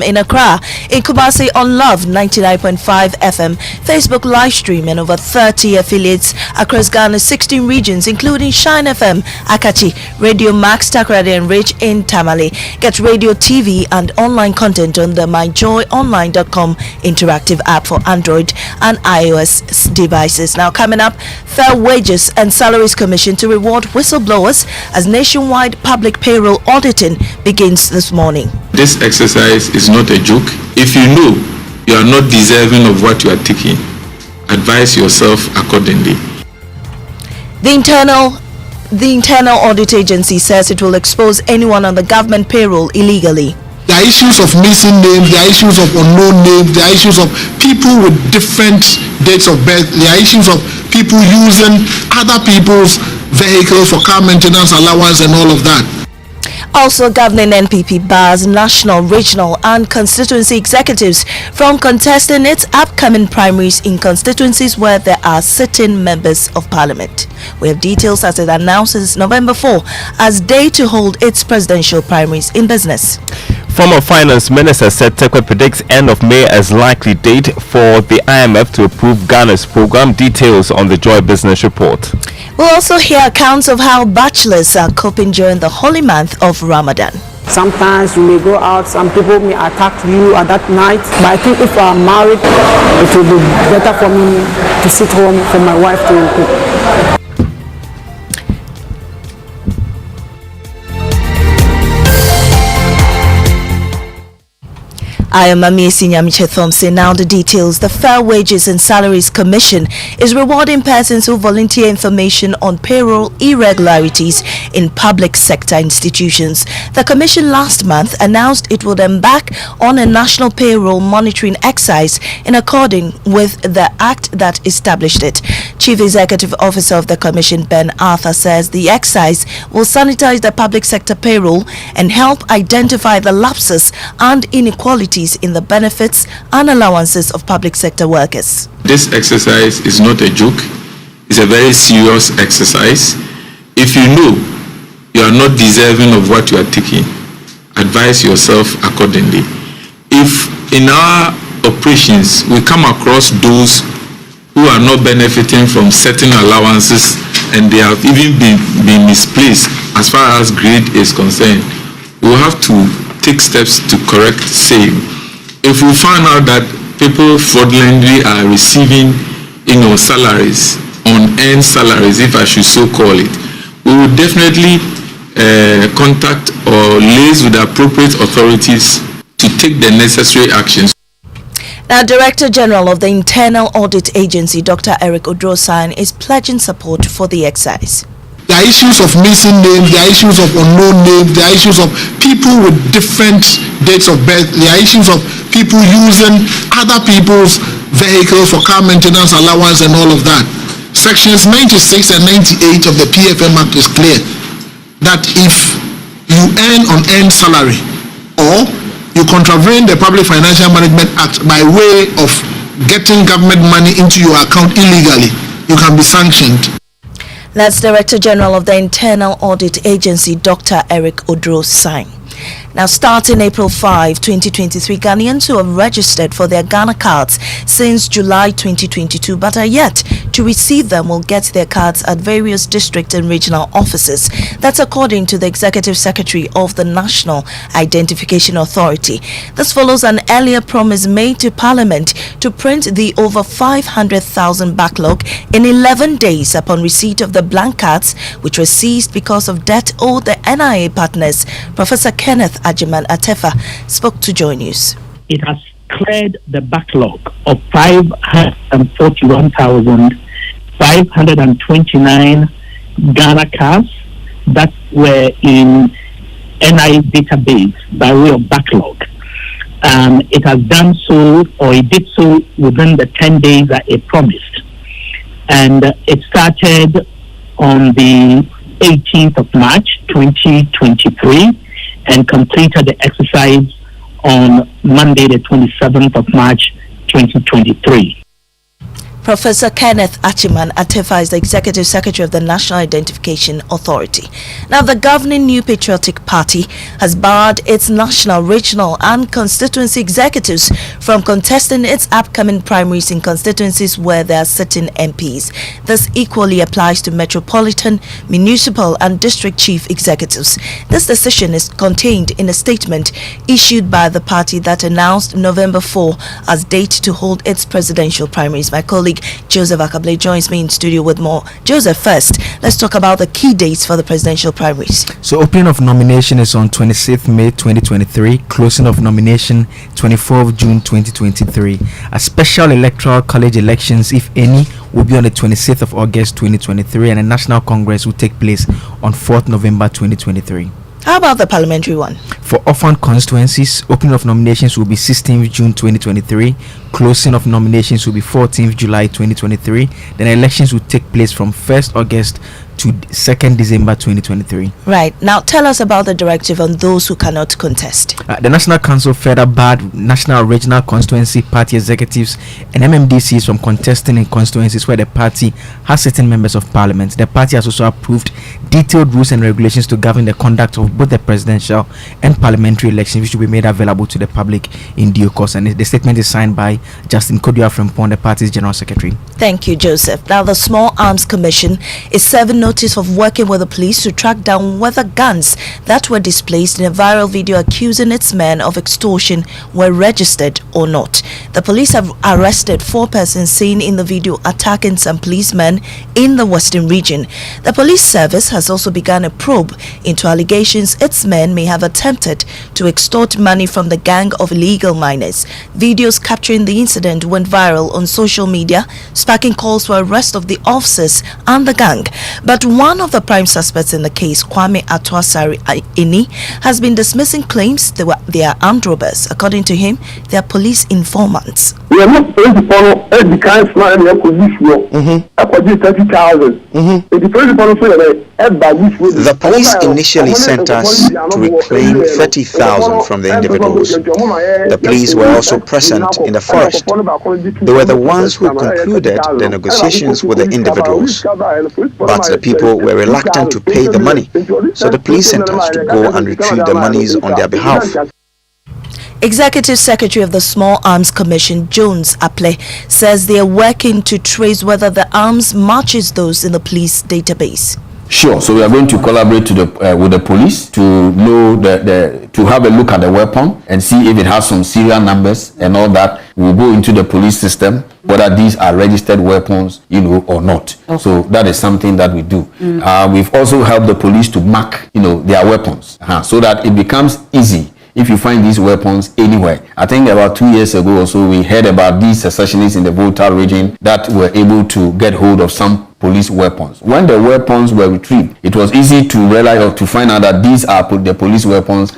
in Accra, in Kumasi on Love 99.5 FM, Facebook live stream and over 30 affiliates across Ghana's 16 regions, including Shine FM, Akachi, Radio Max, Takoradi and Rich in Tamale. Get radio, TV and online content on the myjoyonline.com interactive app for Android and iOS devices. Now coming up, Fair Wages and Salaries Commission to reward whistleblowers as nationwide public payroll auditing begins this morning. This exercise is not a joke. If you know you are not deserving of what you are taking, advise yourself accordingly. The internal audit agency says it will expose anyone on the government payroll illegally. There are issues of missing names, there are issues of unknown names, there are issues of people with different dates of birth, there are issues of people using other people's vehicles for car maintenance allowance and all of that. Also, governing NPP bars national, regional and constituency executives from contesting its upcoming primaries in constituencies where there are sitting members of parliament. We have details as it announces November 4 as day to hold its presidential primaries in business. Former Finance Minister said Tekwe predicts end of May as likely date for the IMF to approve Ghana's program. Details on the Joy Business Report. We'll also hear accounts of how bachelors are coping during the holy month of Ramadan. Sometimes you may go out, some people may attack you at that night. But I think if I'm married, it will be better for me to sit home for my wife to cook. I am Maame Esi Thompson. Now the details. The Fair Wages and Salaries Commission is rewarding persons who volunteer information on payroll irregularities in public sector institutions. The commission last month announced it would embark on a national payroll monitoring exercise in accordance with the act that established it. Chief Executive Officer of the commission, Ben Arthur, says the exercise will sanitize the public sector payroll and help identify the lapses and inequalities in the benefits and allowances of public sector workers. This exercise is not a joke. It's a very serious exercise. If you know you are not deserving of what you are taking, advise yourself accordingly. If in our operations we come across those who are not benefiting from certain allowances and they have even been misplaced as far as grade is concerned, we will have to take steps to correct same. If we find out that people fraudulently are receiving, salaries, unearned salaries, if I should so call it, we will definitely contact or liaise with the appropriate authorities to take the necessary actions. Now, Director General of the Internal Audit Agency, Dr. Eric Odrosan, is pledging support for the exercise. There are issues of missing names, there are issues of unknown names, there are issues of people with different dates of birth, there are issues of people using other people's vehicles for car maintenance allowance and all of that. Sections 96 and 98 of the PFM Act is clear that if you earn unearned salary or you contravene the Public Financial Management Act by way of getting government money into your account illegally, you can be sanctioned. That's Director General of the Internal Audit Agency, Dr. Eric Odrosan. Now, starting April 5, 2023, Ghanaians who have registered for their Ghana cards since July 2022 but are yet to receive them will get their cards at various district and regional offices. That's according to the Executive Secretary of the National Identification Authority. This follows an earlier promise made to Parliament to print the over 500,000 backlog in 11 days upon receipt of the blank cards, which were seized because of debt owed the NIA partners. Professor Kenneth Ajiman Atefa spoke to Joy News. It has cleared the backlog of 541,529 Ghana cards that were in NI database by way of backlog. It has done so, or it did so within the 10 days that it promised. And it started on the 18th of March 2023 and completed the exercise on Monday the 27th of March 2023. Professor Kenneth Achiman Atefa is the Executive Secretary of the National Identification Authority. Now, the governing New Patriotic Party has barred its national, regional and constituency executives from contesting its upcoming primaries in constituencies where there are sitting MPs. This equally applies to metropolitan, municipal and district chief executives. This decision is contained in a statement issued by the party that announced November 4 as date to hold its presidential primaries. My colleague Joseph Akable joins me in studio with more. Joseph, first, let's talk about the key dates for the presidential primaries. So, opening of nomination is on 26th May 2023, closing of nomination 24th June 2023. A special electoral college elections, if any, will be on the 26th of August 2023, and a national congress will take place on 4th November 2023. How about the parliamentary one? For orphan constituencies, opening of nominations will be 16th June 2023, closing of nominations will be 14th July 2023, then elections will take place from 1st August to 2nd December 2023. Right. Now tell us about the directive on those who cannot contest. The National Council further barred national regional constituency party executives and MMDCs from contesting in constituencies where the party has certain members of parliament. The party has also approved detailed rules and regulations to govern the conduct of both the presidential and parliamentary elections, which will be made available to the public in due course. And the statement is signed by Justin Kodua Frimpong, the party's general secretary. Thank you, Joseph. Now, the Small Arms Commission is serving notice of working with the police to track down whether guns that were displayed in a viral video accusing its men of extortion were registered or not. The police have arrested 4 persons seen in the video attacking some policemen in the Western region. The police service has also begun a probe into allegations its men may have attempted to extort money from the gang of illegal miners. Videos capturing the incident went viral on social media, sparking calls for arrest of the officers and the gang. But one of the prime suspects in the case, Kwame Atuasari Ini, has been dismissing claims they are armed robbers. According to him, they are police informants. We are not going to follow every kind of man and police law. I 30,000. The police initially sent us to reclaim 30,000 from the individuals. The police were also present in the forest. They were the ones who concluded the negotiations with the individuals. But the people were reluctant to pay the money, so the police sent us to go and retrieve the monies on their behalf. Executive Secretary of the Small Arms Commission, Jones Aple, says they are working to trace whether the arms matches those in the police database. Sure. So we are going to collaborate with the police to know to have a look at the weapon and see if it has some serial numbers and all that. We'll go into the police system whether these are registered weapons, or not. Okay. So that is something that we do. We've also helped the police to mark, their weapons, so that it becomes easy. If you find these weapons anywhere. I think about 2 years ago or so, we heard about these secessionists in the Volta region that were able to get hold of some police weapons. When the weapons were retrieved, it was easy to realize or to find out that these are the police weapons.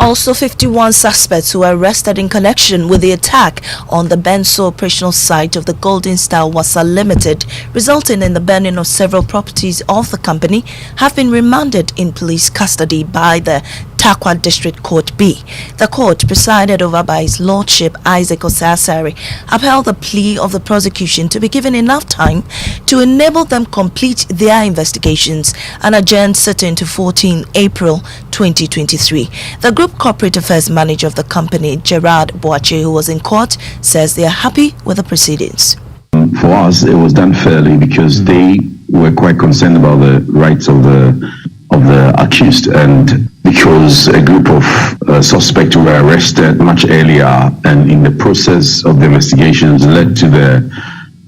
Also, 51 suspects who were arrested in connection with the attack on the Benso operational site of the Golden Star Wasa Limited, resulting in the burning of several properties of the company, have been remanded in police custody by the Takwa District Court B. The court, presided over by His Lordship Isaac Osasari, upheld the plea of the prosecution to be given enough time to enable them complete their investigations and adjourned sitting to 14 April 2023. The Group Corporate Affairs Manager of the company, Gerard Boache, who was in court, says they are happy with the proceedings. For us, it was done fairly because they were quite concerned about the rights of the accused, and because a group of suspects were arrested much earlier, and in the process of the investigations led to the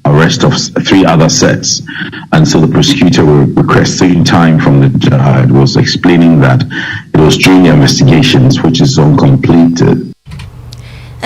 arrest of 3 other sets, and so the prosecutor were requesting time from the judge, was explaining that it was during the investigations, which is uncompleted.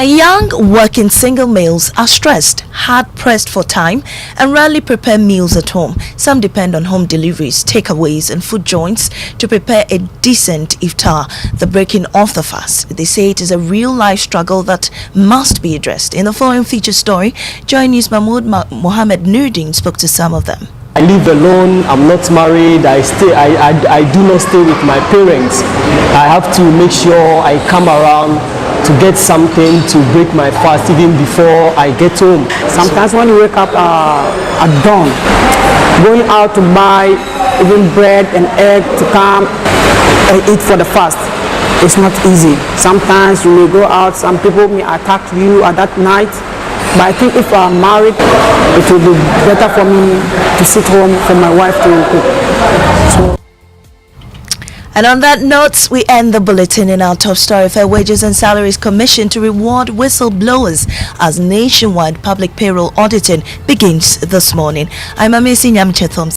Young working single males are stressed, hard-pressed for time, and rarely prepare meals at home. Some depend on home deliveries, takeaways, and food joints to prepare a decent iftar, the breaking of the fast. They say it is a real-life struggle that must be addressed. In the following feature story, Joy News Mahmoud Mohammed Nuruddin spoke to some of them. I live alone, I'm not married, I do not stay with my parents. I have to make sure I come around to get something to break my fast even before I get home. Sometimes when you wake up at dawn, going out to buy even bread and egg to come and eat for the fast, it's not easy. Sometimes you may go out, some people may attack you at that night. But I think if I'm married, it will be better for me to sit home for my wife to cook. So. And on that note, we end the bulletin in our top story. Fair Wages and Salaries Commission to reward whistleblowers as nationwide public payroll auditing begins this morning. I'm Maame Esi Thompson.